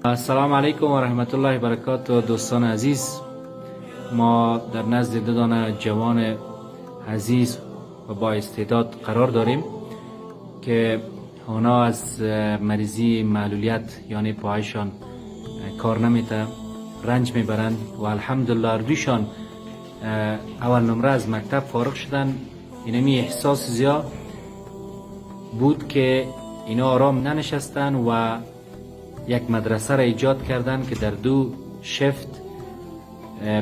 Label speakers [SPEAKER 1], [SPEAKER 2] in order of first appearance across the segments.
[SPEAKER 1] السلام علیکم و رحمت الله و برکاته. دوستان عزیز، ما در نزد دو دانه جوان عزیز و با استعداد قرار داریم که اونا از مریضی معلولیت یعنی پایشان کار نمیته، رنج میبرند و الحمدلله دویشان اول نمره از مکتب فارغ شدن. اینمی احساس زیاد بود که اینا آرام ننشستن و یک مدرسه را ایجاد کردن که در دو شفت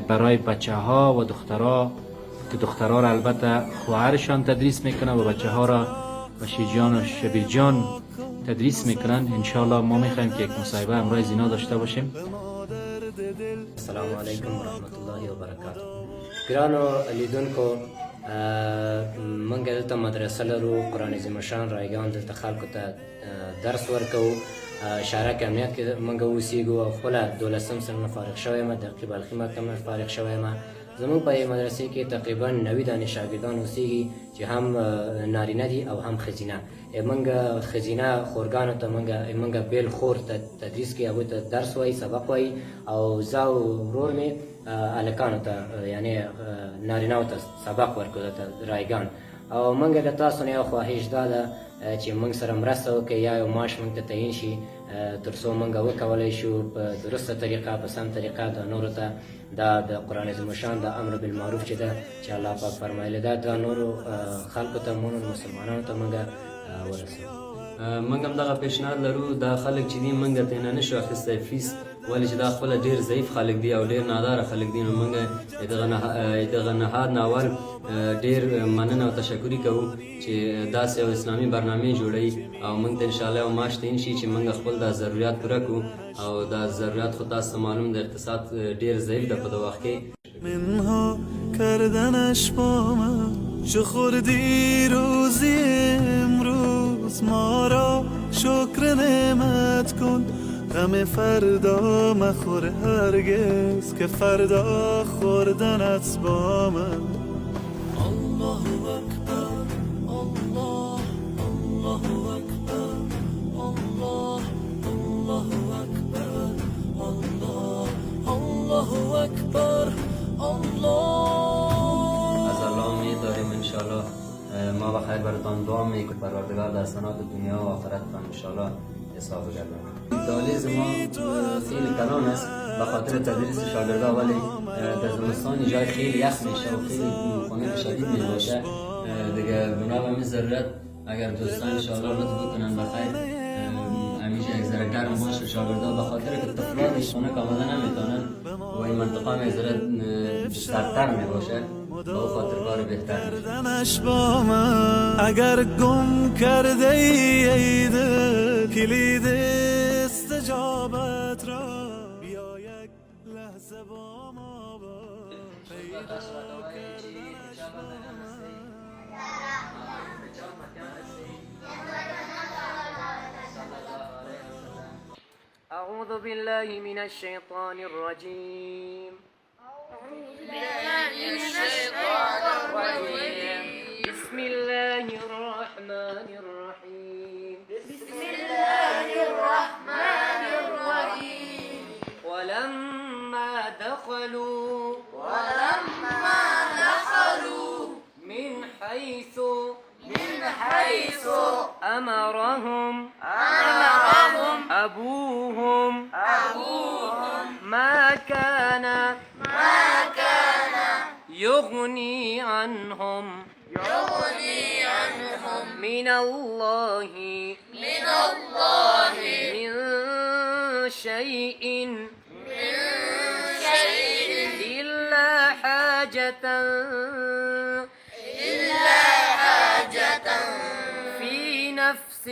[SPEAKER 1] برای بچه ها و دخترها، که دخترها را البته خواهرشان تدریس میکنن و بچه ها را بشیجان و شبیجان تدریس میکنن. انشاءالله ما میخوایم که یک مصاحبه امروز اینا داشته باشیم.
[SPEAKER 2] السلام علیکم و رحمت الله و برکاته. گرانو لیدونکو، منګه دلته مدرسه لرو، قرآن عظیم شان رایگان دلته خلکو ته درس ورکوو. شارک امنیت کې منګه اوسیږو او خپله 12 سنه نه فارغ شوی یم، د بلخي مکتب نه فارغ شوی یم. زموږ په مدرسې کې تقریبا 90 دانې شاګردان اوسیږي چې هم نارینه دي او هم ښځینه. منګه ښځینه خورګانو ته منګه بیل خور تدریس کوي، هغوی ته درس وایي، سبق وایي، او زه او ورور مې هلکانو ته یعنې نارینهو ته سبق ورکوو دلته رایګان. او منګه د تاسو نه یو خواهش دا ده چې موږ سره مرسته وکړئ، یا یو معاش موږ ته تعین شي تر څو موږ وکولی شو په درسته طریقه، په سم طریقه د نورو ته دا د قرآن عظیم شان د امر بالمعروف چې ده چې الله پاک فرمایلی ده د نورو خلکو ته، مونږ مسلمانانو ته موږ ورسوو.
[SPEAKER 3] موږ هم دغه پیشنهاد لرو، دا خلک چې دي موږ ته نه نشو اخیستی فیس، ولې چې دا خپله ډېر ضعیف خلک دي او ډېر ناداره خلک دي. نو موږ دغه نهاد نه اول ډېر مننه او تشکري کوو چې داسې یو اسلامي برنامې جوړوي او موږ ته انشاءالله یو معاش تعین شي چې موږ خپل دا ضرورت پوره کړو. او دا ضرورت خو تاسو معلوم د اقتصاد ډېر ضعیف ده په دغه وخت کې.
[SPEAKER 4] منها کردنش با من چه خوردی روزی امروز، ما را شکر نعمت کن، غم فردا مخور هرگز که فردا خوردنت با من. الله اکبر، الله، الله اکبر، الله، الله اکبر، الله، الله اکبر، الله.
[SPEAKER 3] از الله امید داریم انشاءالله ما بخیر براتان دعا میکنیم که پروردگار در سنات دنیا و آخرتتان انشاءالله حساب گردن. دهلیز ما خیلی کلان است به خاطر تدریس شاگردا، ولی در زمستان جای خیلی یخ میشه و خیلی خنک شدید میباشه دیگه. بنا به همین ضرورت اگر دوستان انشاءالله لطف بکنن بخیر همیشه یک ذره گرم باشه شاگردا، به خاطر که طفلات خنک آمده نمیتونن و این منطقه هم یک ذره سردتر میباشه، به او خاطر کار بهتر میشه.
[SPEAKER 4] با من اگر گم کرده ای دل کلید استجابت را، بیا یک لحظه با ما
[SPEAKER 2] أعوذ بالله من الشيطان الرجيم. بسم الله الرحمن الرحيم. ولما دخلوا من حيث أمرهم أبوهم ما كان يغني عنهم من الله من شيء إلا حاجة في نفس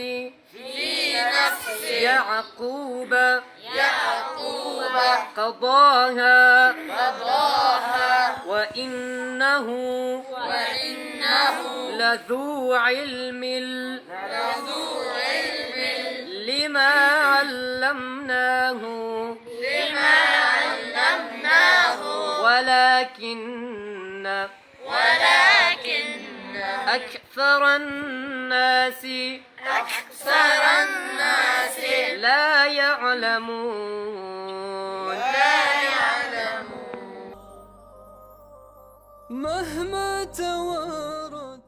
[SPEAKER 2] يعقوب قضاها وإنه لذو علم لما علمناه ولكن أكثر الناس
[SPEAKER 5] أكثر الناس لا يعلمون مهما توارت